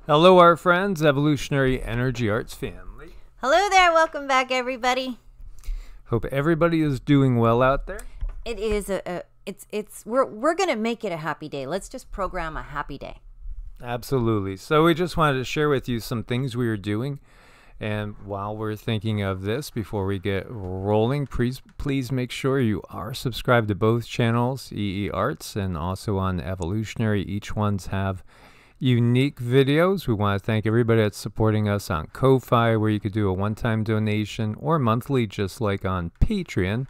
Hello, our friends, Evolutionary Energy Arts family. Hello there, welcome back, everybody. Hope everybody is doing well out there. It is we're gonna make it a happy day. Let's just program a happy day. Absolutely. So we just wanted to share with you some things we are doing. And while we're thinking of this, before we get rolling, please make sure you are subscribed to both channels, EEARTS and also on Evolutionary. Each one's have unique videos. We want to thank everybody that's supporting us on Ko-Fi, where you could do a one-time donation, or monthly, just like on Patreon,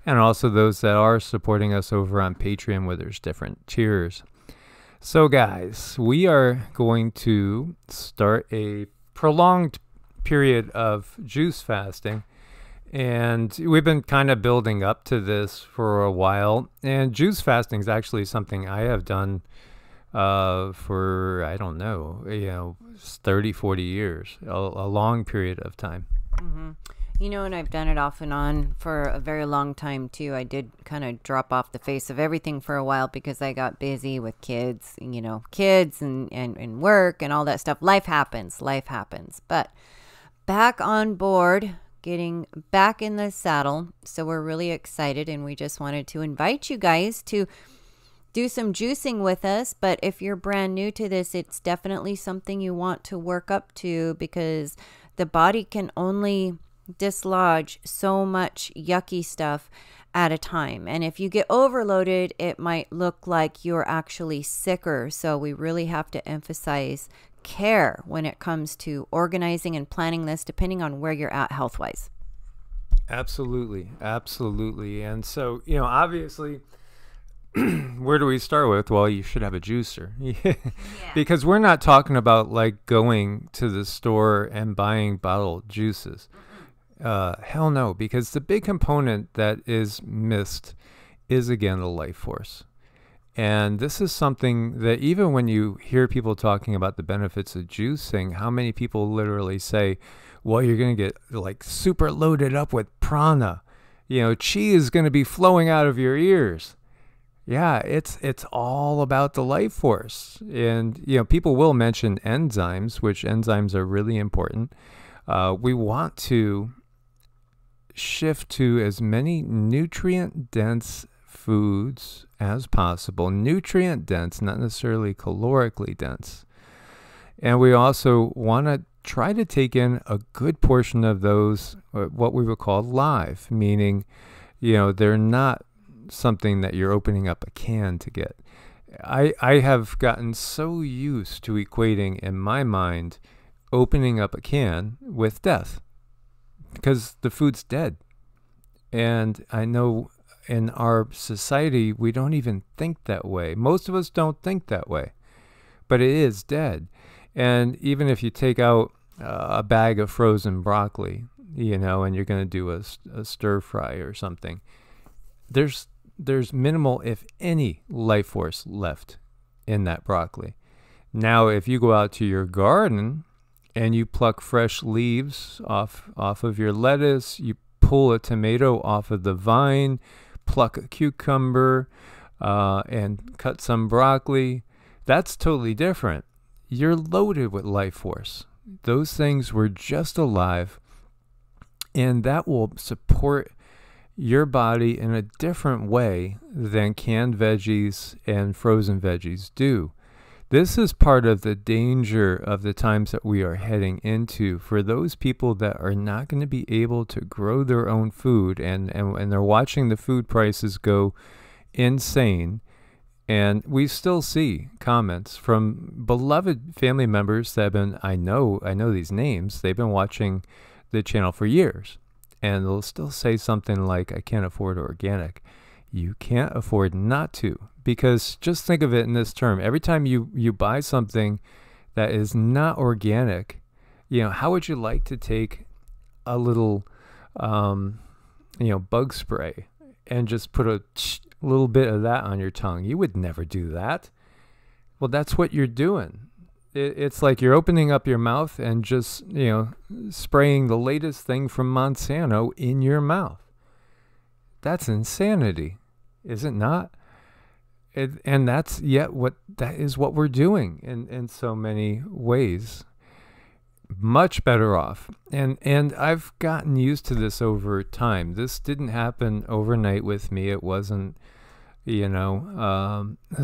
and also those that are supporting us over on Patreon, where there's different tiers. So guys, we are going to start a prolonged period of juice fasting, and we've been kind of building up to this for a while. And juice fasting is actually something I have done for, I don't know, 30, 40 years, a long period of time. Mm-hmm. You know, and I've done it off and on for a very long time too. I did kind of drop off the face of everything for a while because I got busy with kids and work and all that stuff. Life happens. But back on board, getting back in the saddle. So we're really excited, and we just wanted to invite you guys to do some juicing with us. But if you're brand new to this, it's definitely something you want to work up to, because the body can only dislodge so much yucky stuff at a time. And if you get overloaded, it might look like you're actually sicker. So we really have to emphasize care when it comes to organizing and planning this, depending on where you're at health-wise. Absolutely. And so, obviously, where do we start with? Well, you should have a juicer. Because we're not talking about like going to the store and buying bottled juices. Hell no, because the big component that is missed is, again, the life force. And this is something that even when you hear people talking about the benefits of juicing, how many people literally say, well, you're going to get like super loaded up with prana. Chi is going to be flowing out of your ears. Yeah, it's all about the life force. And, people will mention enzymes, which enzymes are really important. We want to shift to as many nutrient-dense foods as possible. Nutrient-dense, not necessarily calorically dense. And we also want to try to take in a good portion of those, what we would call live, meaning, they're not something that you're opening up a can to get. I have gotten so used to equating in my mind opening up a can with death, because the food's dead. And I know in our society we don't even think that way. Most of us don't think that way, but it is dead. And even if you take out a bag of frozen broccoli, and you're going to do a stir fry or something, there's minimal, if any, life force left in that broccoli. Now, if you go out to your garden and you pluck fresh leaves off of your lettuce, you pull a tomato off of the vine, pluck a cucumber, and cut some broccoli, that's totally different. You're loaded with life force. Those things were just alive, and that will support your body in a different way than canned veggies and frozen veggies do. This is part of the danger of the times that we are heading into for those people that are not going to be able to grow their own food, and they're watching the food prices go insane. And we still see comments from beloved family members that have been, I know these names, they've been watching the channel for years. And they'll still say something like, I can't afford organic. You can't afford not to, because just think of it in this term. Every time you buy something that is not organic, how would you like to take a little, bug spray and just put a little bit of that on your tongue? You would never do that. Well, that's what you're doing. It's like you're opening up your mouth and just, spraying the latest thing from Monsanto in your mouth. That's insanity, is it not? And that's yet that is what we're doing in so many ways. Much better off. And I've gotten used to this over time. This didn't happen overnight with me. It wasn't,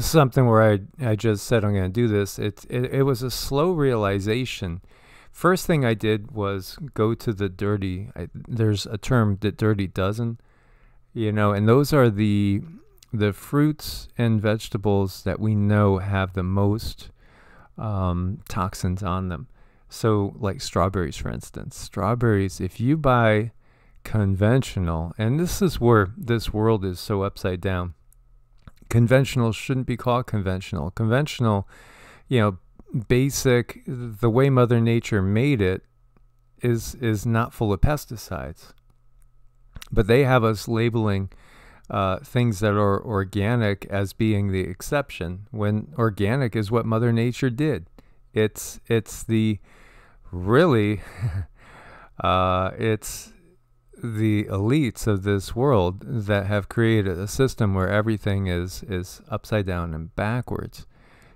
something where I just said, I'm going to do this. It was a slow realization. First thing I did was go to there's a term, the dirty dozen, and those are the fruits and vegetables that we know have the most toxins on them. So like strawberries, for instance. Strawberries, if you buy conventional, and this is where this world is so upside down. Conventional shouldn't be called conventional. Conventional, basic, the way Mother Nature made it is not full of pesticides. But they have us labeling things that are organic as being the exception, when organic is what Mother Nature did. It's the really it's the elites of this world that have created a system where everything is upside down and backwards.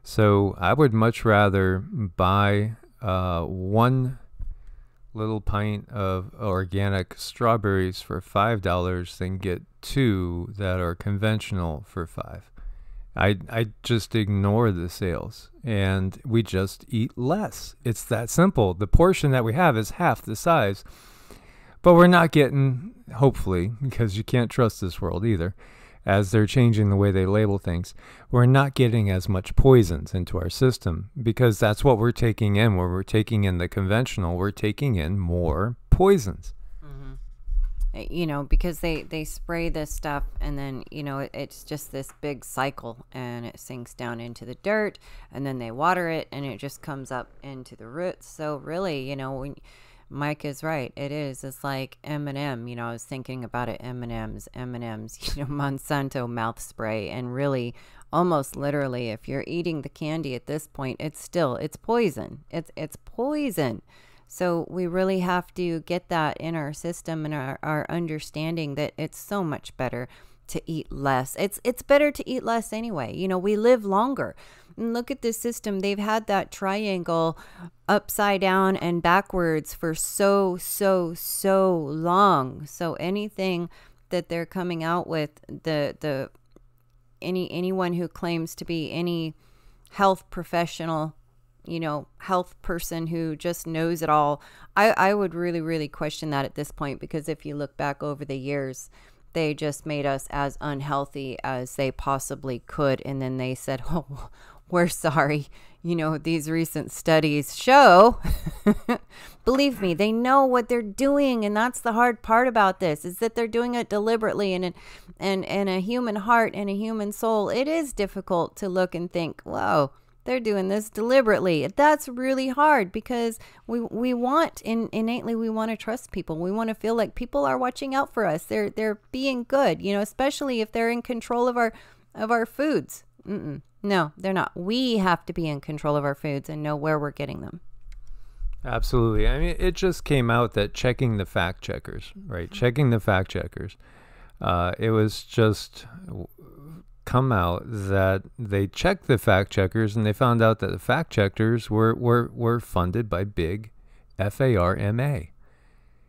So I would much rather buy 1 little pint of organic strawberries for $5 than get 2 that are conventional for $5. I just ignore the sales, and we just eat less. It's that simple. The portion that we have is half the size, but we're not getting, hopefully, because you can't trust this world either, as they're changing the way they label things, we're not getting as much poisons into our system, because that's what we're taking in. When we're taking in the conventional, we're taking in more poisons. Because they spray this stuff, and then, it's just this big cycle, and it sinks down into the dirt, and then they water it, and it just comes up into the roots. So really, when Mike is right, it's like M&M, I was thinking about it, M&Ms, Monsanto mouth spray, and really, almost literally, if you're eating the candy at this point, it's poison. It's poison. So we really have to get that in our system and our understanding that it's so much better to eat less. It's better to eat less anyway. We live longer. And look at this system. They've had that triangle upside down and backwards for so long. So anything that they're coming out with, anyone who claims to be any health professional, health person who just knows it all, I would really, really question that at this point, because if you look back over the years, they just made us as unhealthy as they possibly could. And then they said, oh, we're sorry. These recent studies show, believe me, they know what they're doing. And that's the hard part about this, is that they're doing it deliberately. And a human heart and a human soul, it is difficult to look and think, whoa, they're doing this deliberately. That's really hard, because we want, innately, we want to trust people. We want to feel like people are watching out for us. They're being good, especially if they're in control of our foods. No, they're not. We have to be in control of our foods and know where we're getting them. Absolutely. I mean, it just came out that checking the fact checkers, right? Checking the fact checkers. It was just come out that they checked the fact checkers, and they found out that the fact checkers were funded by big FARMA.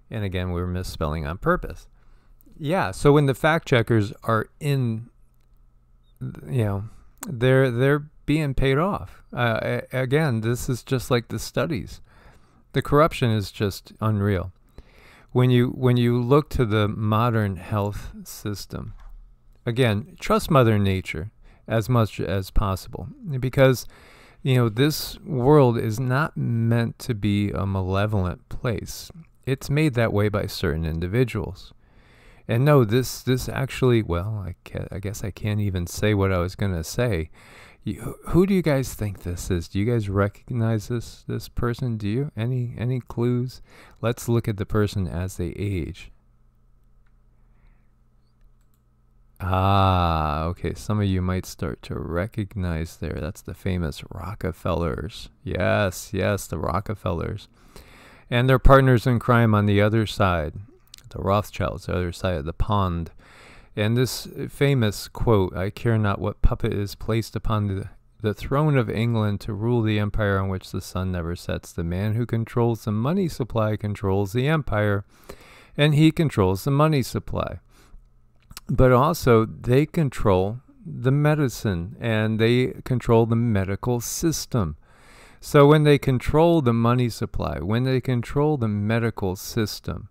And again, we were misspelling on purpose. Yeah, so when the fact checkers are in, they're being paid off. Again, this is just like the studies. The corruption is just unreal. When you look to the modern health system, again, trust Mother Nature as much as possible, because, this world is not meant to be a malevolent place. It's made that way by certain individuals. And no, this actually, well, I guess I can't even say what I was going to say. Who do you guys think this is? Do you guys recognize this person? Do you? Any clues? Let's look at the person as they age. Ah, okay. Some of you might start to recognize there. That's the famous Rockerfellers. Yes, the Rockerfellers. And their partners in crime on the other side, the Rothschilds, the other side of the pond. And this famous quote, "I care not what puppet is placed upon the throne of England to rule the empire on which the sun never sets. The man who controls the money supply controls the empire, and he controls the money supply." But also, they control the medicine, and they control the medical system. So when they control the money supply, when they control the medical system,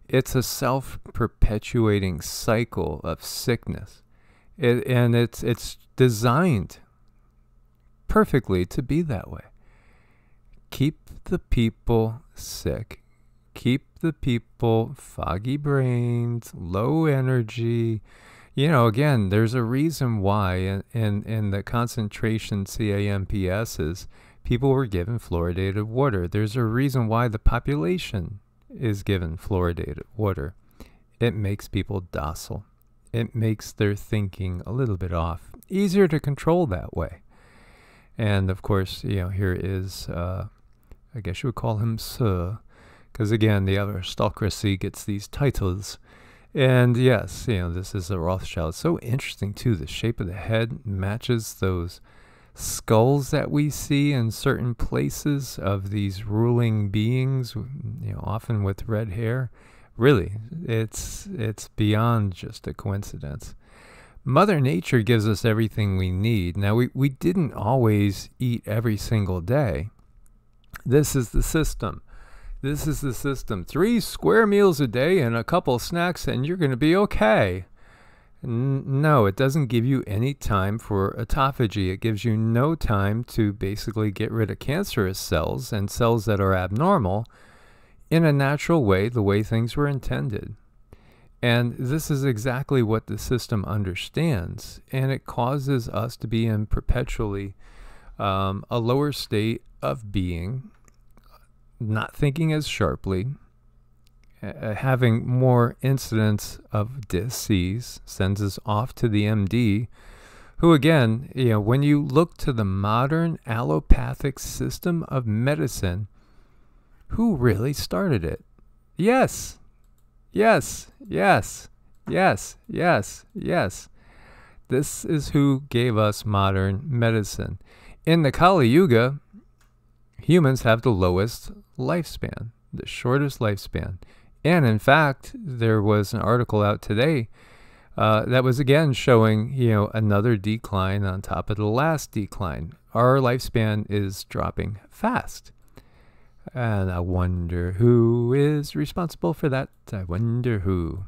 it's a self-perpetuating cycle of sickness. And it's designed perfectly to be that way. Keep the people sick. Keep the people foggy brains, low energy. You know, again, there's a reason why in the concentration CAMPSs, people were given fluoridated water. There's a reason why the population is given fluoridated water. It makes people docile. It makes their thinking a little bit off. Easier to control that way. And of course, you know, here is, I guess you would call him Sir, because again, the aristocracy gets these titles. And yes, you know, this is a Rothschild. So interesting too. The shape of the head matches those skulls that we see in certain places of these ruling beings, you know, often with red hair. Really, it's beyond just a coincidence. Mother Nature gives us everything we need. Now, we didn't always eat every single day. This is the system. This is the system. 3 square meals a day and a couple snacks and you're going to be okay. No, it doesn't give you any time for autophagy. It gives you no time to basically get rid of cancerous cells and cells that are abnormal in a natural way, the way things were intended. And this is exactly what the system understands. And it causes us to be in perpetually a lower state of being, not thinking as sharply, having more incidents of disease, sends us off to the MD, who again, you know, when you look to the modern allopathic system of medicine, who really started it? Yes, yes, yes, yes, yes, yes. This is who gave us modern medicine. In the Kali Yuga, humans have the lowest lifespan, the shortest lifespan. And in fact, there was an article out today that was again showing, you know, another decline on top of the last decline. Our lifespan is dropping fast. And I wonder who is responsible for that. I wonder who.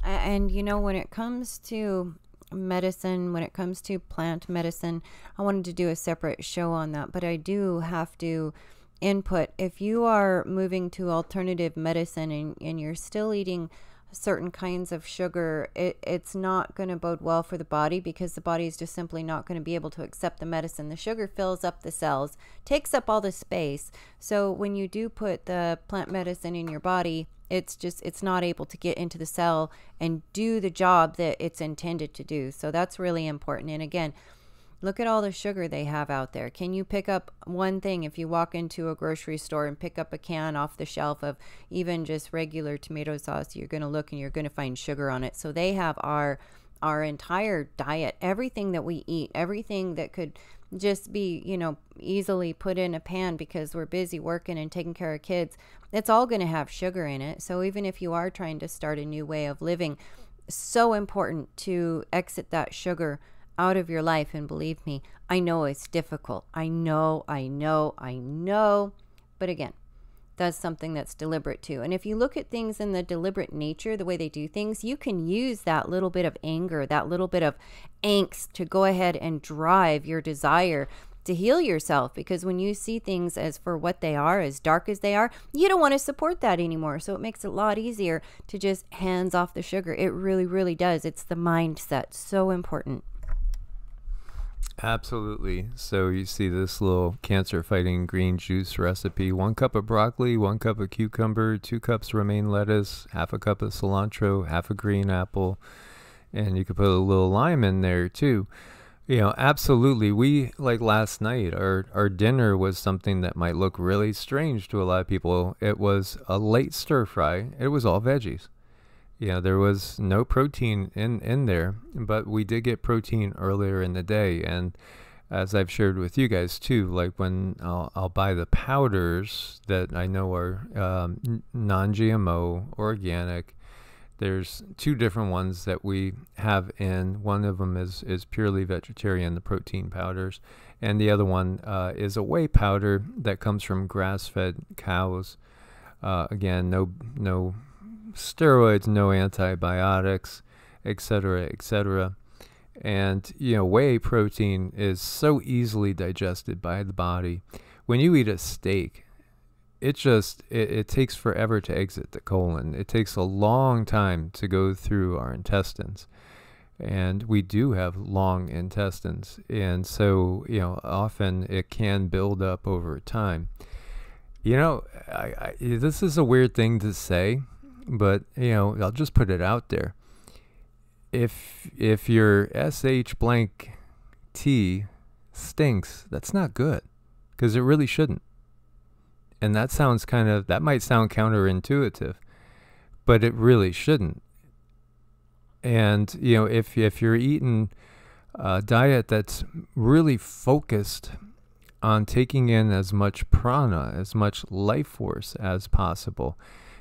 And you know, when it comes to medicine, when it comes to plant medicine, I wanted to do a separate show on that, but I do have to input. If you are moving to alternative medicine and you're still eating certain kinds of sugar, it's not going to bode well for the body, because the body is just simply not going to be able to accept the medicine. The sugar fills up the cells, takes up all the space. So when you do put the plant medicine in your body, it's not able to get into the cell and do the job that it's intended to do. So that's really important. And again, look at all the sugar they have out there. Can you pick up one thing if you walk into a grocery store and pick up a can off the shelf of even just regular tomato sauce? You're going to look and you're going to find sugar on it. So they have our entire diet, everything that we eat, everything that could just be, you know, easily put in a pan because we're busy working and taking care of kids. It's all going to have sugar in it. So even if you are trying to start a new way of living, so important to exit that sugar out of your life. And believe me, I know it's difficult. I know. But again, that's something that's deliberate too. And if you look at things in the deliberate nature, the way they do things, you can use that little bit of anger, that little bit of angst to go ahead and drive your desire to heal yourself. Because when you see things as for what they are, as dark as they are, you don't want to support that anymore. So it makes it a lot easier to just hands off the sugar. It really, really does. It's the mindset. So important. Absolutely. So you see this little cancer-fighting green juice recipe: 1 cup of broccoli, 1 cup of cucumber, 2 cups romaine lettuce, half a cup of cilantro, half a green apple, and you could put a little lime in there too. You know, absolutely. We, like last night, our dinner was something that might look really strange to a lot of people. It was a late stir fry. It was all veggies. There was no protein in there, but we did get protein earlier in the day. And as I've shared with you guys too, like when I'll buy the powders that I know are non-GMO, organic, there's two different ones that we have in. One of them is purely vegetarian, the protein powders, and the other one is a whey powder that comes from grass-fed cows. Again, no steroids, no antibiotics, etc., etc. And whey protein is so easily digested by the body. When you eat a steak, it takes forever to exit the colon. It takes a long time to go through our intestines. And we do have long intestines. And so, often it can build up over time. This is a weird thing to say, but, I'll just put it out there. If your SH blank T stinks, that's not good, because it really shouldn't. And that might sound counterintuitive, but it really shouldn't. And, if you're eating a diet that's really focused on taking in as much prana, as much life force as possible,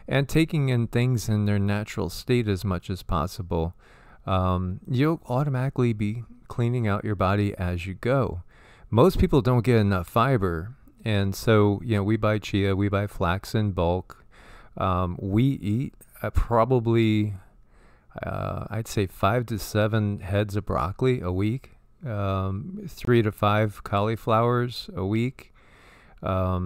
and taking in things in their natural state as much as possible, you'll automatically be cleaning out your body as you go. Most people don't get enough fiber. And so, we buy chia, we buy flax in bulk. We eat probably, I'd say 5 to 7 heads of broccoli a week, 3 to 5 cauliflowers a week. A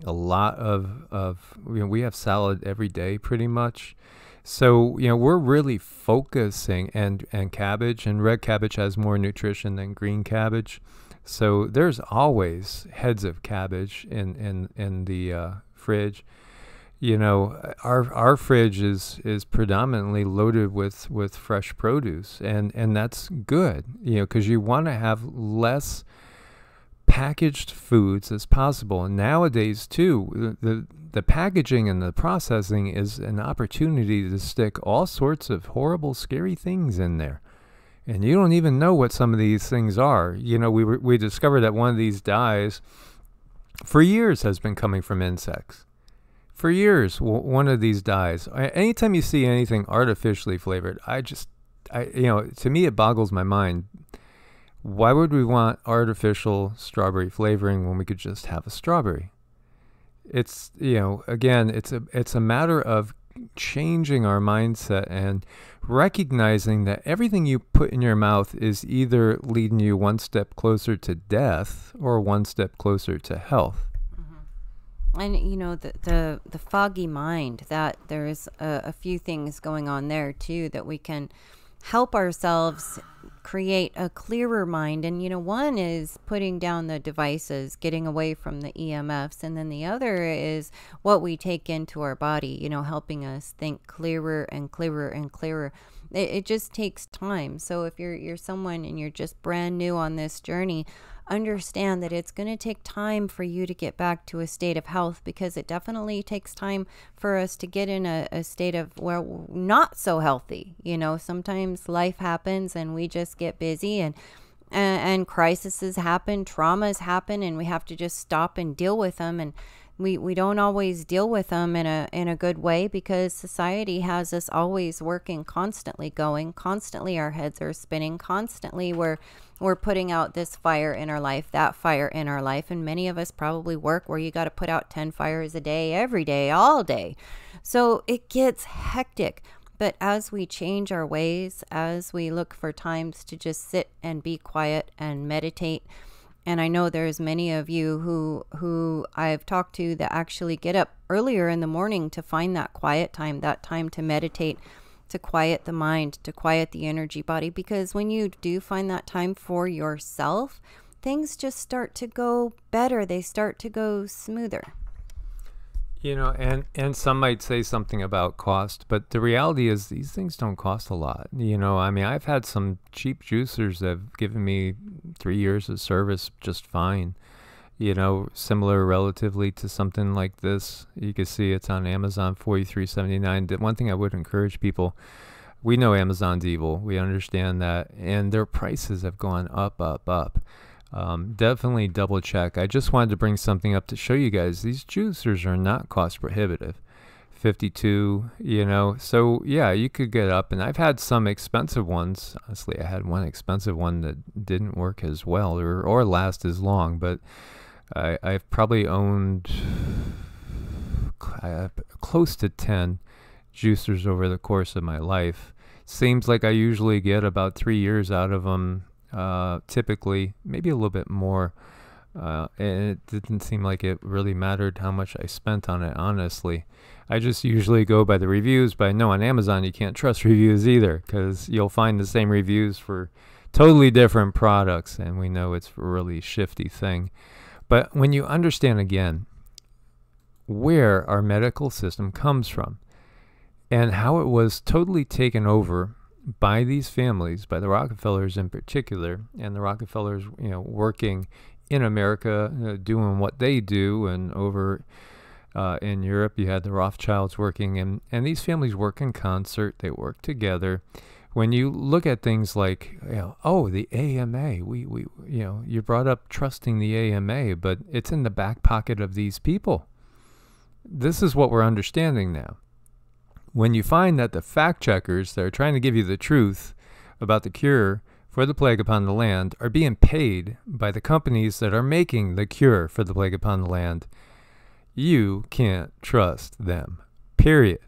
lot of we have salad every day pretty much. So, we're really focusing, and cabbage, and red cabbage has more nutrition than green cabbage. So there's always heads of cabbage in the fridge. Our fridge is predominantly loaded with fresh produce, and that's good, because you want to have less packaged foods as possible. And nowadays too, the packaging and the processing is an opportunity to stick all sorts of horrible, scary things in there. And you don't even know what some of these things are. We discovered that one of these dyes for years has been coming from insects. For years, one of these dyes. Anytime you see anything artificially flavored, to me it boggles my mind. Why would we want artificial strawberry flavoring when we could just have a strawberry? It's, again, it's a matter of changing our mindset and recognizing that everything you put in your mouth is either leading you one step closer to death or one step closer to health. Mm-hmm. And the foggy mind, that there's a few things going on there too that we can help ourselves create a clearer mind. And one is putting down the devices, getting away from the EMFs, and then the other is what we take into our body, helping us think clearer and clearer and clearer. It just takes time. So if you're someone and you're just brand new on this journey, understand that it's going to take time for you to get back to a state of health, because it definitely takes time for us to get in a state of where we're not so healthy. Sometimes life happens and we just get busy, and crises happen, traumas happen, and we have to just stop and deal with them. And we don't always deal with them in a good way, because society has us always working, constantly going, constantly our heads are spinning, constantly we're putting out this fire in our life, that fire in our life. And many of us probably work where you got to put out 10 fires a day, every day, all day. So it gets hectic. But as we change our ways, as we look for times to just sit and be quiet and meditate, and I know there's many of you who I've talked to that actually get up earlier in the morning to find that quiet time, that time to meditate, to quiet the mind, to quiet the energy body. Because when you do find that time for yourself, things just start to go better. They start to go smoother. And some might say something about cost, but the reality is these things don't cost a lot. I've had some cheap juicers that have given me 3 years of service just fine. you know, similar relatively to something like this. You can see it's on Amazon, $43.79. The one thing I would encourage people, we know Amazon's evil. We understand that. And their prices have gone up, up, up. Definitely double check. I just wanted to bring something up to show you guys. These juicers are not cost prohibitive. 52, you know, so yeah, you could get up, and I've had some expensive ones. Honestly, I had one expensive one that didn't work as well or last as long, but I've probably owned close to 10 juicers over the course of my life. Seems like I usually get about 3 years out of them, typically, maybe a little bit more. And it didn't seem like it really mattered how much I spent on it, honestly. I just usually go by the reviews, but I know on Amazon you can't trust reviews either, because you'll find the same reviews for totally different products, and we know it's a really shifty thing. But when you understand again where our medical system comes from and how it was totally taken over by these families, by the Rockefellers in particular, and the Rockefellers, you know, working in America, doing what they do, and over in Europe, you had the Rothschilds working, and these families work in concert. They work together. When you look at things like, you know, oh, the AMA, we you know, you brought up trusting the AMA, but it's in the back pocket of these people. This is what we're understanding now. When you find that the fact checkers that are trying to give you the truth about the cure for the plague upon the land are being paid by the companies that are making the cure for the plague upon the land, you can't trust them, period.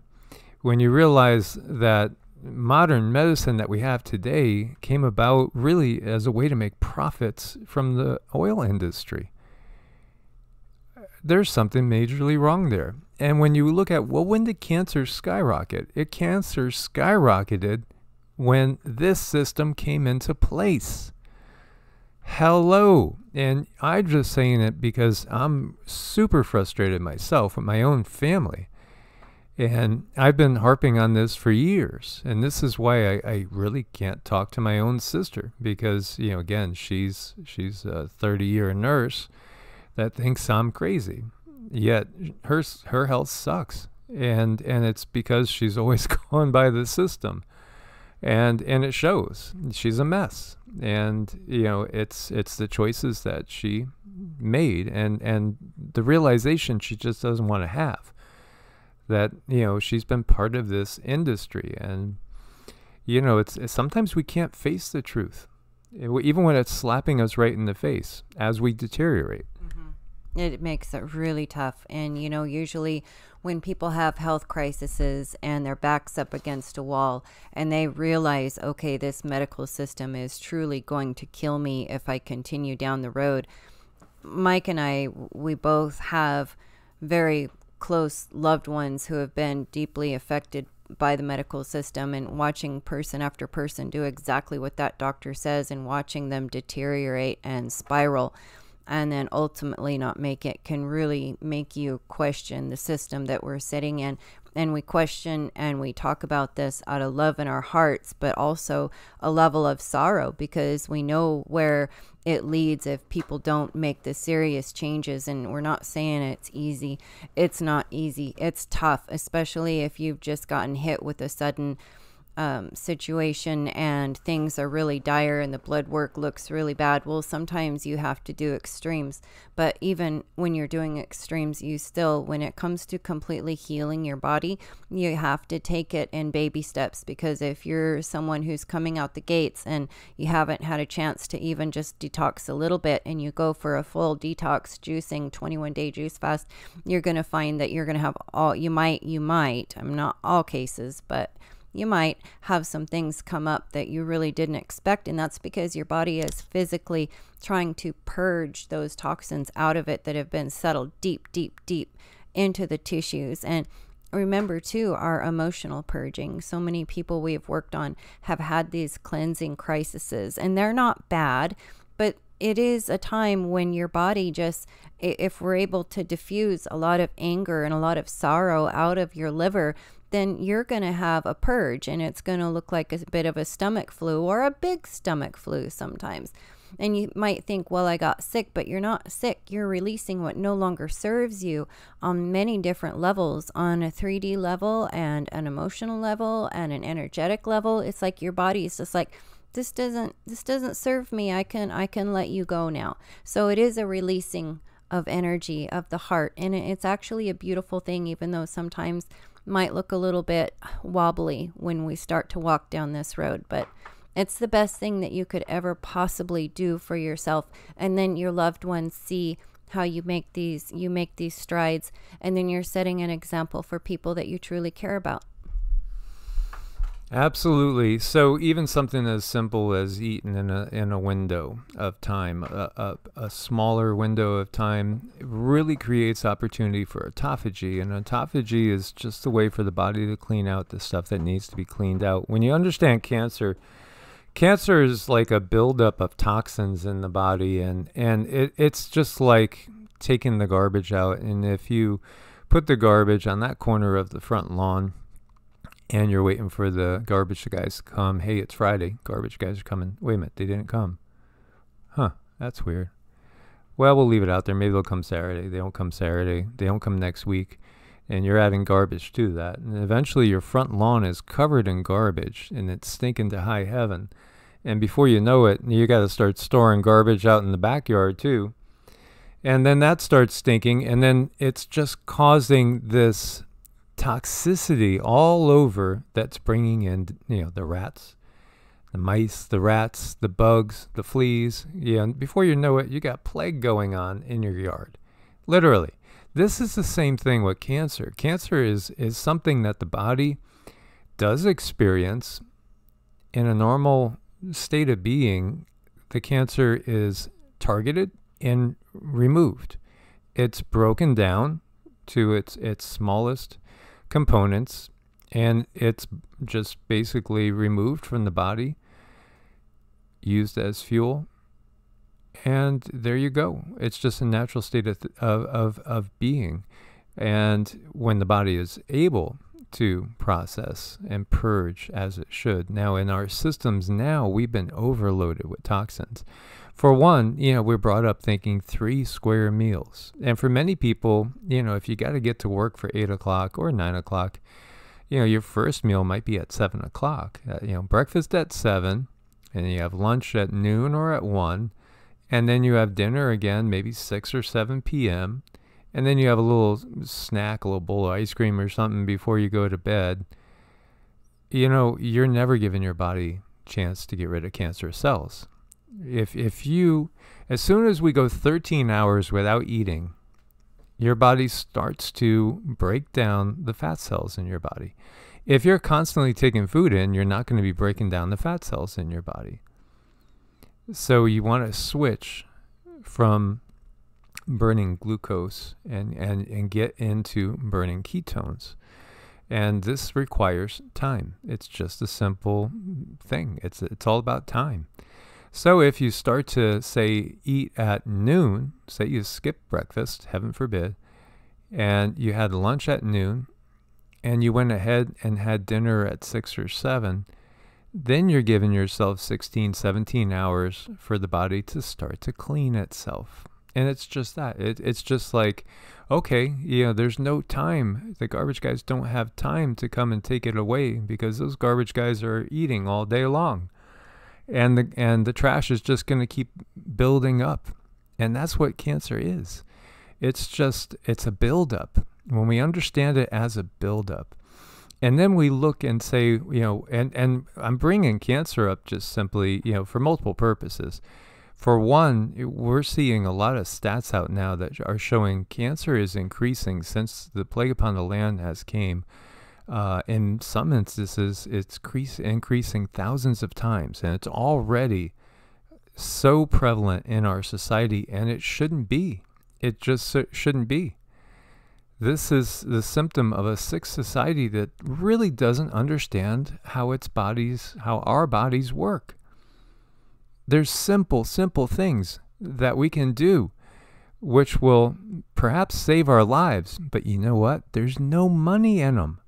When you realize that modern medicine that we have today came about really as a way to make profits from the oil industry, there's something majorly wrong there. And when you look at, well, when did cancer skyrocket? Cancer skyrocketed when this system came into place. Hello. And I'm just saying it because I'm super frustrated myself with my own family. And I've been harping on this for years. And this is why I really can't talk to my own sister, because, you know, again, she's a 30-year nurse that thinks I'm crazy. Yet her health sucks. And it's because she's always going by the system. And it shows. She's a mess. And, you know, it's the choices that she made and the realization she just doesn't want to have, that, you know, she's been part of this industry. And, you know, it's sometimes we can't face the truth, even when it's slapping us right in the face as we deteriorate. It makes it really tough. And, you know, usually when people have health crises and their back's up against a wall and they realize, okay, this medical system is truly going to kill me if I continue down the road. Mike and I, we both have very close loved ones who have been deeply affected by the medical system, and watching person after person do exactly what that doctor says and watching them deteriorate and spiral and then ultimately not make it can really make you question the system that we're sitting in. And we question and we talk about this out of love in our hearts, but also a level of sorrow, because we know where it leads if people don't make the serious changes. And we're not saying it's easy. It's not easy. It's tough, especially if you've just gotten hit with a sudden situation and things are really dire and the blood work looks really bad. Well, sometimes you have to do extremes, but even when you're doing extremes, you still, when it comes to completely healing your body, you have to take it in baby steps. Because if you're someone who's coming out the gates and you haven't had a chance to even just detox a little bit, and you go for a full detox juicing 21-day juice fast, you're going to find that you're going to have you might, I'm not all cases, but you might have some things come up that you really didn't expect. And that's because your body is physically trying to purge those toxins out of it that have been settled deep, deep, deep into the tissues. And remember too, our emotional purging. So many people we have worked on have had these cleansing crises, and they're not bad, but it is a time when your body just, if we're able to diffuse a lot of anger and a lot of sorrow out of your liver, then you're going to have a purge, and it's going to look like a bit of a stomach flu or a big stomach flu sometimes. And you might think, well, I got sick, but you're not sick. You're releasing what no longer serves you on many different levels, on a 3D level and an emotional level and an energetic level. It's like your body is just like, this doesn't serve me. I can let you go now. So it is a releasing of energy of the heart, and it's actually a beautiful thing, even though sometimes might look a little bit wobbly when we start to walk down this road. But it's the best thing that you could ever possibly do for yourself, and then your loved ones see how you make these strides, and then you're setting an example for people that you truly care about. Absolutely. So even something as simple as eating in a window of time, a smaller window of time, really creates opportunity for autophagy. And autophagy is just a way for the body to clean out the stuff that needs to be cleaned out. When you understand cancer is like a buildup of toxins in the body, and it's just like taking the garbage out. And if you put the garbage on that corner of the front lawn, and you're waiting for the garbage guys to come. Hey, it's Friday. Garbage guys are coming. Wait a minute, they didn't come. Huh, that's weird. Well, we'll leave it out there. Maybe they'll come Saturday. They don't come Saturday. They don't come next week. And you're adding garbage to that. And eventually your front lawn is covered in garbage, and it's stinking to high heaven. And before you know it, you got to start storing garbage out in the backyard too. And then that starts stinking, and then it's just causing this toxicity all over that's bringing in, the rats, the mice, the rats, the bugs, the fleas. Yeah, and before you know it, you got plague going on in your yard. Literally. This is the same thing with cancer. Cancer is something that the body does experience in a normal state of being. The cancer is targeted and removed. It's broken down to its smallest components, and it's just basically removed from the body, used as fuel, and there you go. It's just a natural state of being. And when the body is able to process and purge as it should. Now in our systems now, we've been overloaded with toxins. For one, we're brought up thinking 3 square meals. And for many people, if you got to get to work for 8 o'clock or 9 o'clock, your first meal might be at 7 o'clock. Breakfast at 7, and you have lunch at noon or at 1, and then you have dinner again, maybe 6 or 7 p.m., and then you have a little snack, a little bowl of ice cream or something before you go to bed. You're never giving your body a chance to get rid of cancerous cells. If you, as soon as we go 13 hours without eating, your body starts to break down the fat cells in your body. If you're constantly taking food in, you're not going to be breaking down the fat cells in your body. So you want to switch from burning glucose and get into burning ketones. And this requires time. It's just a simple thing. It's all about time. So if you start to, say, eat at noon, say you skip breakfast, heaven forbid, and you had lunch at noon, and you went ahead and had dinner at 6 or 7, then you're giving yourself 16, 17 hours for the body to start to clean itself. And it's just that. It's just like, okay, there's no time. The garbage guys don't have time to come and take it away because those garbage guys are eating all day long. And the trash is just going to keep building up. And that's what cancer is. It's a buildup. When we understand it as a buildup. And then we look and say, and I'm bringing cancer up just simply, for multiple purposes. For one, we're seeing a lot of stats out now that are showing cancer is increasing since the plague upon the land has came. In some instances, it's increasing thousands of times, and it's already so prevalent in our society, and it shouldn't be. It just shouldn't be. This is the symptom of a sick society that really doesn't understand how our bodies work. There's simple things that we can do which will perhaps save our lives, but you know what? There's no money in them.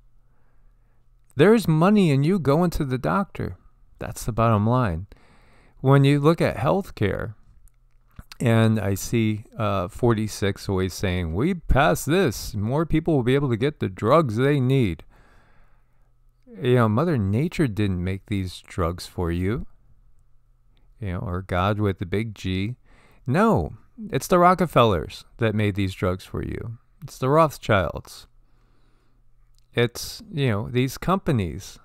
There's money in you going to the doctor. That's the bottom line. when you look at healthcare, and I see 46 always saying, we passed this, more people will be able to get the drugs they need. Mother Nature didn't make these drugs for you, or God with the big G. No, it's the Rockefellers that made these drugs for you. It's the Rothschilds. It's, these companies,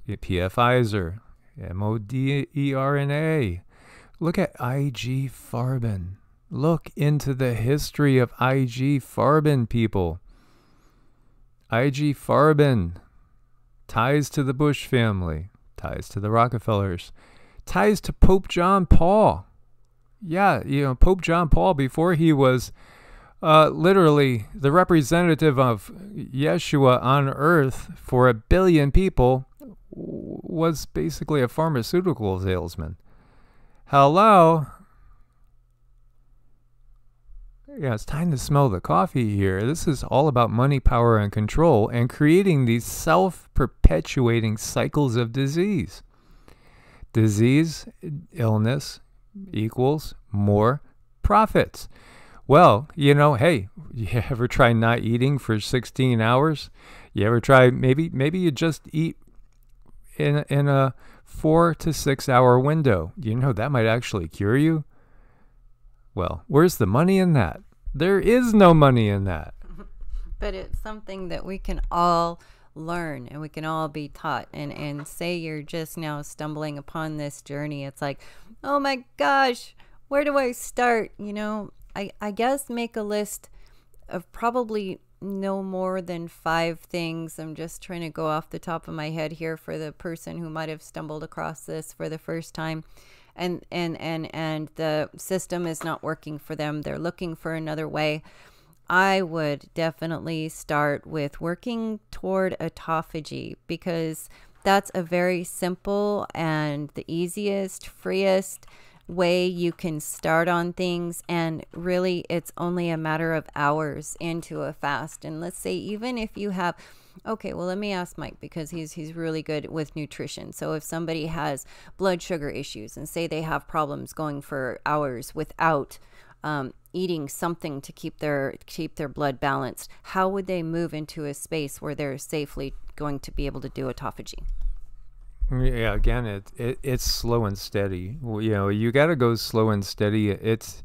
Pfizer, Moderna. Look at IG Farben. Look into the history of IG Farben, people. IG Farben. Ties to the Bush family. Ties to the Rockefellers. Ties to Pope John Paul. Yeah, Pope John Paul, before he was literally the representative of Yeshua on earth for 1 billion people, was basically a pharmaceutical salesman. Hello? Yeah, it's time to smell the coffee here. This is all about money, power, and control, and creating these self-perpetuating cycles of disease. Disease, illness, equals more profits. Well, hey, you ever try not eating for 16 hours? You ever try, maybe you just eat in a 4 to 6 hour window. That might actually cure you. Well, where's the money in that? There is no money in that. But it's something that we can all learn and we can all be taught. And say you're just now stumbling upon this journey. It's like, oh my gosh, where do I start? I guess make a list of probably no more than 5 things. I'm just trying to go off the top of my head here for the person who might have stumbled across this for the first time, and the system is not working for them. They're looking for another way. I would definitely start with working toward autophagy, because that's a very simple and the easiest, freest way you can start on things, and really it's only a matter of hours into a fast. And let's say even if you have, okay, well, let me ask Mike, because he's really good with nutrition. So if somebody has blood sugar issues and say they have problems going for hours without eating something to keep their blood balanced, how would they move into a space where they're safely going to be able to do autophagy? Yeah, again, it's slow and steady. You got to go slow and steady. It's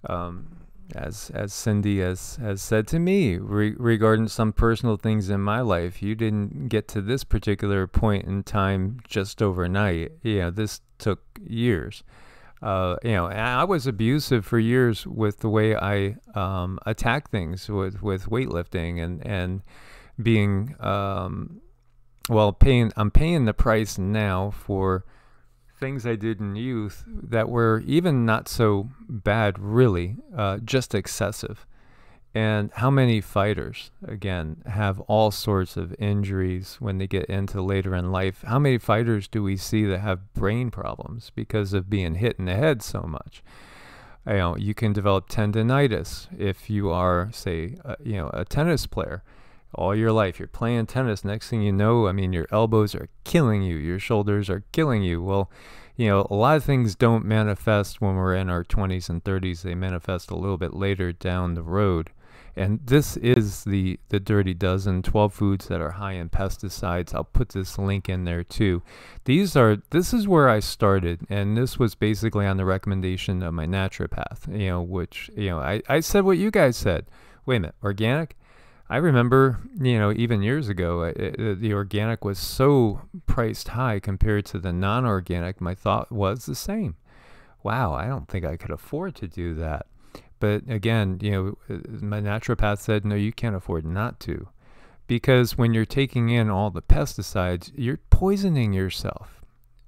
as Cindy has said to me regarding some personal things in my life. You didn't get to this particular point in time just overnight. This took years. And I was abusive for years with the way I attack things with weightlifting and being I'm paying the price now for things I did in youth that were even not so bad, really, just excessive. And how many fighters, again, have all sorts of injuries when they get into later in life? How many fighters do we see that have brain problems because of being hit in the head so much? You can develop tendinitis if you are, say, a tennis player. All your life you're playing tennis, next thing you know, your elbows are killing you, your shoulders are killing you. Well, a lot of things don't manifest when we're in our 20s and 30s. They manifest a little bit later down the road. And this is the Dirty Dozen, 12 foods that are high in pesticides. I'll put this link in there too. This is where I started, and this was basically on the recommendation of my naturopath, which, I said what you guys said. Wait a minute, organic? I remember, even years ago, the organic was so priced high compared to the non-organic. My thought was the same. Wow, I don't think I could afford to do that. But again, my naturopath said, no, you can't afford not to. Because when you're taking in all the pesticides, you're poisoning yourself.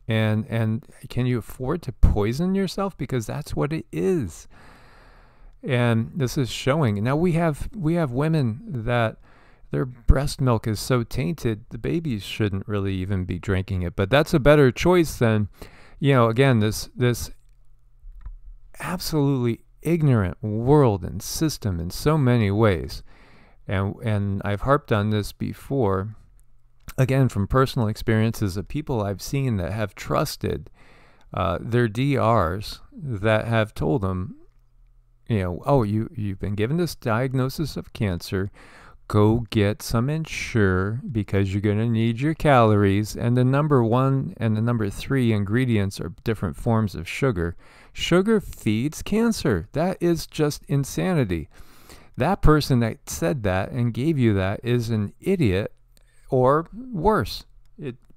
And can you afford to poison yourself? Because that's what it is. And this is showing. Now we have women that their breast milk is so tainted, the babies shouldn't really even be drinking it. But that's a better choice than, again, this absolutely ignorant world and system in so many ways. And I've harped on this before, again, from personal experiences of people I've seen that have trusted They're DRs that have told them, oh, you've been given this diagnosis of cancer. Go get some Ensure because you're going to need your calories. And the number 1 and the number 3 ingredients are different forms of sugar. Sugar feeds cancer. That is just insanity. That person that said that and gave you that is an idiot, or worse.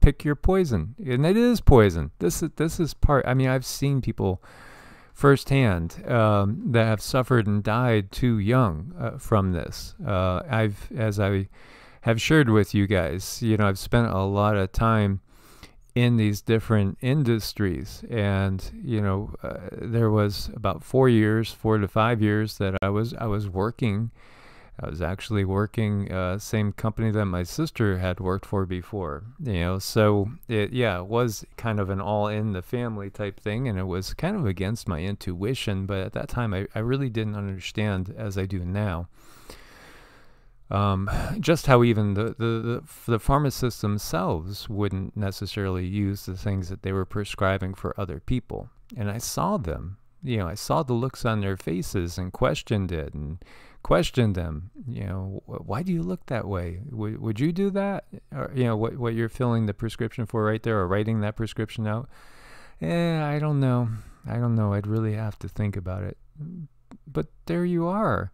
Pick your poison. And it is poison. This is part. I mean, I've seen people firsthand that have suffered and died too young from this. As I have shared with you guys, I've spent a lot of time in these different industries, and there was about 4 to 5 years that I was working. I was actually working same company that my sister had worked for before, so it was kind of an all in the family type thing, and it was kind of against my intuition, but at that time I really didn't understand as I do now. Just how even the pharmacists themselves wouldn't necessarily use the things that they were prescribing for other people. And I saw them, I saw the looks on their faces and questioned it and questioned them, why do you look that way? Would you do that? Or, what you're filling the prescription for right there, or writing that prescription out? I don't know. I'd really have to think about it. But there you are.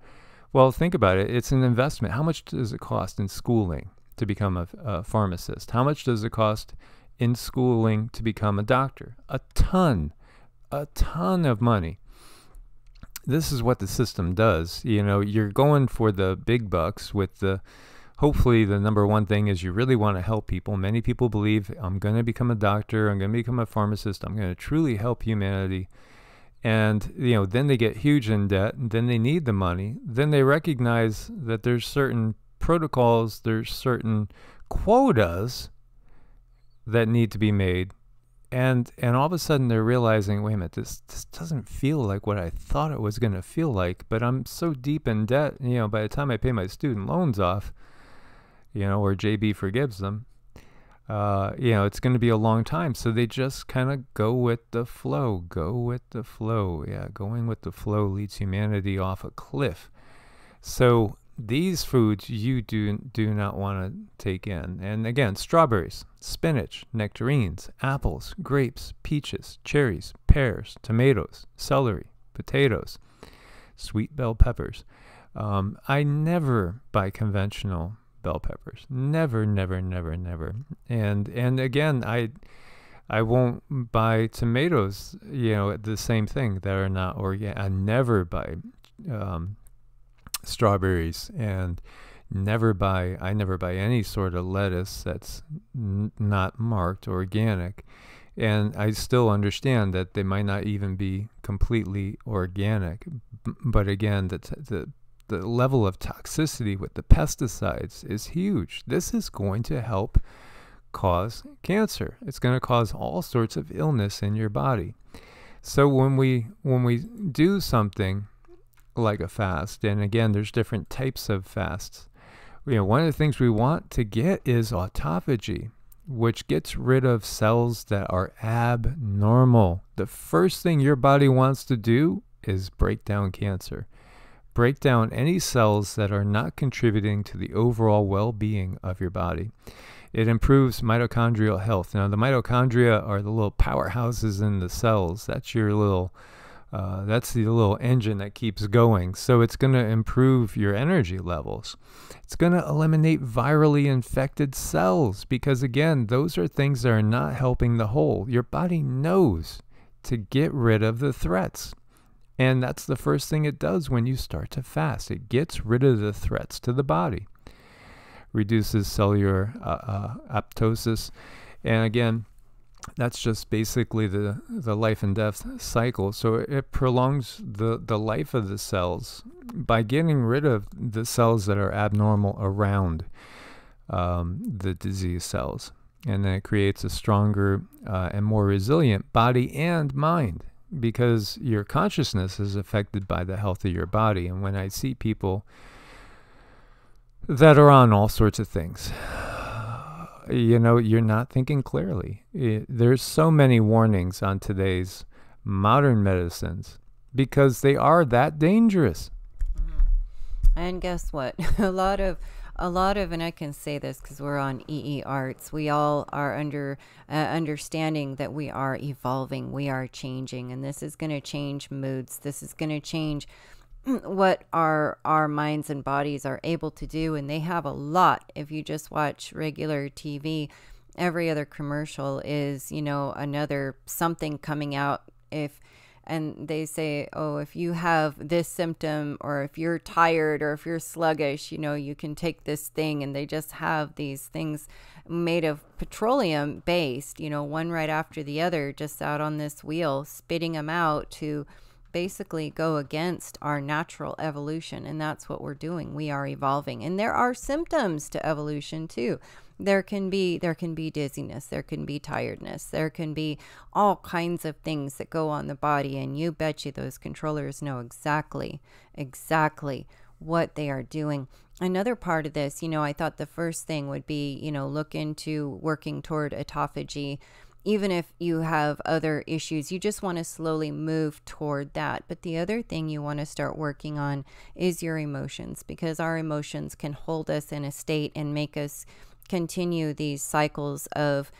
Well, think about it. It's an investment. How much does it cost in schooling to become a pharmacist? How much does it cost in schooling to become a doctor? A ton of money. This is what the system does. You're going for the big bucks with hopefully the number one thing is you really want to help people. Many people believe, I'm going to become a doctor, I'm going to become a pharmacist, I'm going to truly help humanity. And, then they get huge in debt, and then they need the money. Then they recognize that there's certain protocols, there's certain quotas that need to be made. And all of a sudden they're realizing, wait a minute, this doesn't feel like what I thought it was going to feel like, but I'm so deep in debt, by the time I pay my student loans off, or JB forgives them, it's going to be a long time. So they just kind of go with the flow. Yeah, going with the flow leads humanity off a cliff. So these foods you do not want to take in. And again, strawberries, spinach, nectarines, apples, grapes, peaches, cherries, pears, tomatoes, celery, potatoes, sweet bell peppers. I never buy conventional bell peppers. Never. And again, I won't buy tomatoes, the same thing, that are not organic. I never buy strawberries, and I never buy any sort of lettuce that's not marked organic. And I still understand that they might not even be completely organic, but again, the level of toxicity with the pesticides is huge. This is going to help cause cancer. It's going to cause all sorts of illness in your body. So when we do something like a fast, and again, there's different types of fasts. One of the things we want to get is autophagy, which gets rid of cells that are abnormal. The first thing your body wants to do is break down cancer. Break down any cells that are not contributing to the overall well-being of your body. It improves mitochondrial health. Now, the mitochondria are the little powerhouses in the cells. That's your little that's the little engine that keeps going. So it's going to improve your energy levels. It's going to eliminate virally infected cells, because again, those are things that are not helping the whole. Your body knows to get rid of the threats. And that's the first thing it does when you start to fast. It gets rid of the threats to the body. Reduces cellular apoptosis. And again, that's just basically the life and death cycle. So it prolongs the life of the cells by getting rid of the cells that are abnormal around the disease cells. And then it creates a stronger and more resilient body and mind, because your consciousness is affected by the health of your body. And when I see people that are on all sorts of things, you're not thinking clearly. There's so many warnings on today's modern medicines because they are that dangerous. And guess what? a lot of, and I can say this because we're on EEARTS, we all are under understanding that we are evolving, we are changing, and this is going to change moods. This is going to change what our minds and bodies are able to do, and they have a lot. If you just watch regular TV, every other commercial is, another something coming out. And they say, oh, if you have this symptom, or if you're tired, or if you're sluggish, you can take this thing. And they just have these things made of petroleum based, one right after the other, just out on this wheel, spitting them out to basically go against our natural evolution. And that's what we're doing. We are evolving. And there are symptoms to evolution too. There can be dizziness, there can be tiredness, there can be all kinds of things that go on the body, and you betcha those controllers know exactly what they are doing. Another part of this, I thought the first thing would be, look into working toward autophagy. Even if you have other issues, you just want to slowly move toward that. But the other thing you want to start working on is your emotions, because our emotions can hold us in a state and make us continue these cycles of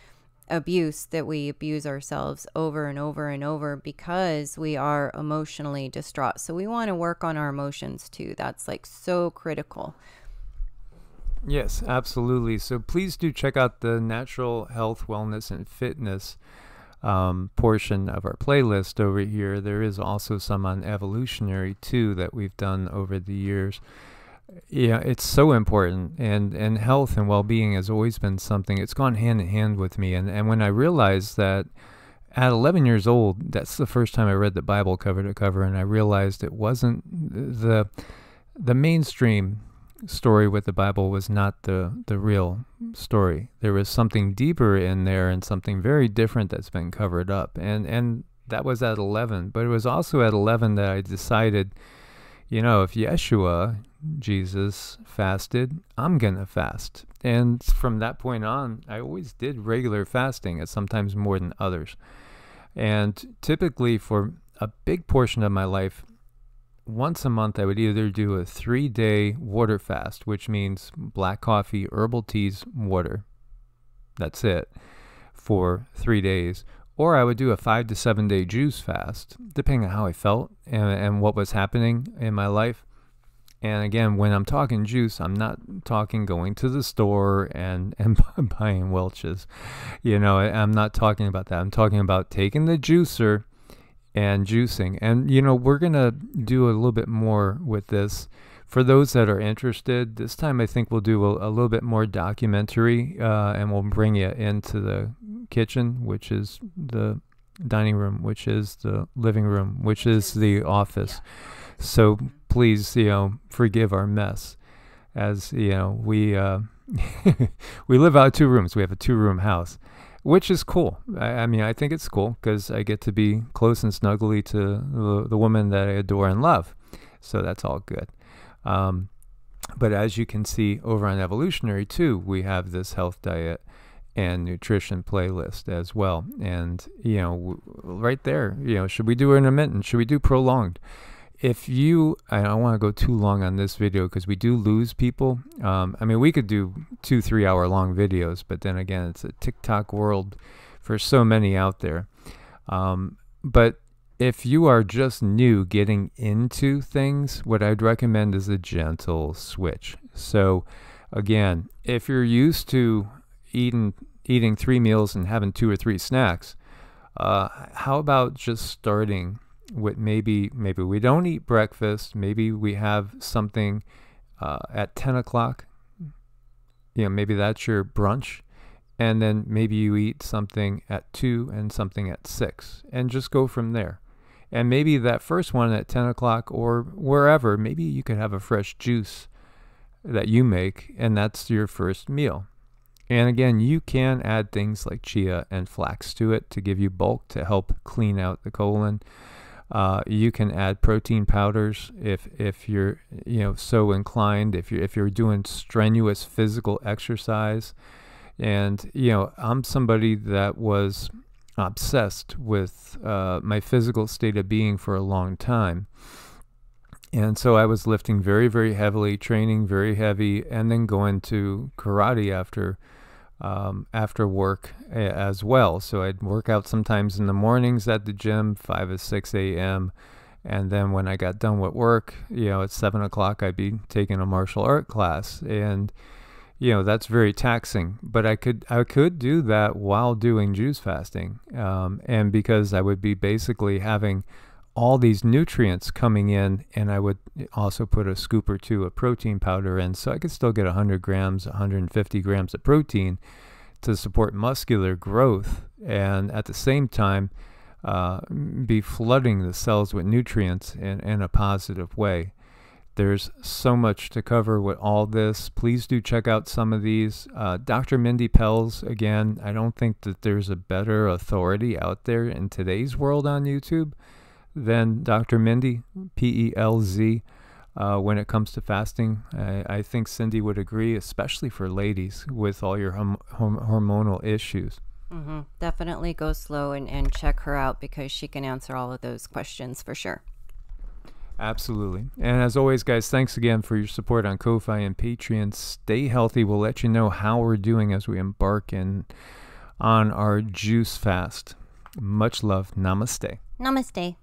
abuse, that we abuse ourselves over and over and over because we are emotionally distraught. So we want to work on our emotions too. That's like so critical. Yes, absolutely. So please do check out the natural health, wellness, and fitness portion of our playlist over here. There is also some on Evolutionary too that we've done over the years. Yeah, it's so important, and health and well-being has always been something. It's gone hand in hand with me, and when I realized that at 11 years old, that's the first time I read the Bible cover to cover, and I realized it wasn't the mainstream story with the Bible was not the real story. There was something deeper in there and something very different that's been covered up, and that was at 11. But it was also at 11 that I decided, if Yeshua, Jesus, fasted, I'm going to fast. And from that point on, I always did regular fasting, sometimes more than others. And typically for a big portion of my life, once a month, I would either do a 3-day water fast, which means black coffee, herbal teas, water. That's it for 3 days. Or I would do a 5 to 7 day juice fast, depending on how I felt and what was happening in my life. And again, when I'm talking juice, I'm not talking going to the store and buying Welch's. I'm not talking about that. I'm talking about taking the juicer and juicing. And, we're going to do a little bit more with this. For those that are interested, this time I think we'll do a little bit more documentary, and we'll bring you into the kitchen, which is the dining room, which is the living room, which is the office. So please, forgive our mess, as we we live out 2 rooms. We have a 2-room house, which is cool. I think it's cool because I get to be close and snuggly to the woman that I adore and love. So that's all good. But as you can see over on Evolutionary too, we have this health, diet, and nutrition playlist as well. And, right there, should we do intermittent? Should we do prolonged? I don't want to go too long on this video because we do lose people. We could do 2-3 hour long videos, but then again, it's a TikTok world for so many out there. But if you are just new getting into things, what I'd recommend is a gentle switch. So again, if you're used to eating 3 meals and having 2 or 3 snacks, how about just starting with maybe we don't eat breakfast, maybe we have something at 10 o'clock, maybe that's your brunch, and then maybe you eat something at 2 and something at 6, and just go from there. And maybe that first one at 10 o'clock or wherever, maybe you could have a fresh juice that you make, and that's your first meal. And again, you can add things like chia and flax to it to give you bulk, to help clean out the colon. You can add protein powders if you're so inclined. If you're doing strenuous physical exercise, And, I'm somebody that was obsessed with my physical state of being for a long time. And so I was lifting very, very heavily, training very heavy, and then going to karate after work as well. So I'd work out sometimes in the mornings at the gym, 5 or 6 a.m., and then when I got done with work, at 7 o'clock, I'd be taking a martial art class. And, that's very taxing. But I could do that while doing juice fasting. And because I would be basically having all these nutrients coming in, and I would also put a scoop or two of protein powder in, so I could still get 100 grams, 150 grams of protein to support muscular growth. And at the same time, be flooding the cells with nutrients in a positive way. There's so much to cover with all this. Please do check out some of these. Dr. Mindy Pelz, again, I don't think that there's a better authority out there in today's world on YouTube than Dr. Mindy, Pelz, when it comes to fasting. I think Cindy would agree, especially for ladies with all your hormonal issues. Mm-hmm. Definitely go slow and check her out, because she can answer all of those questions for sure. Absolutely. And as always, guys, thanks again for your support on Ko-Fi and Patreon. Stay healthy. We'll let you know how we're doing as we embark on our juice fast. Much love. Namaste. Namaste.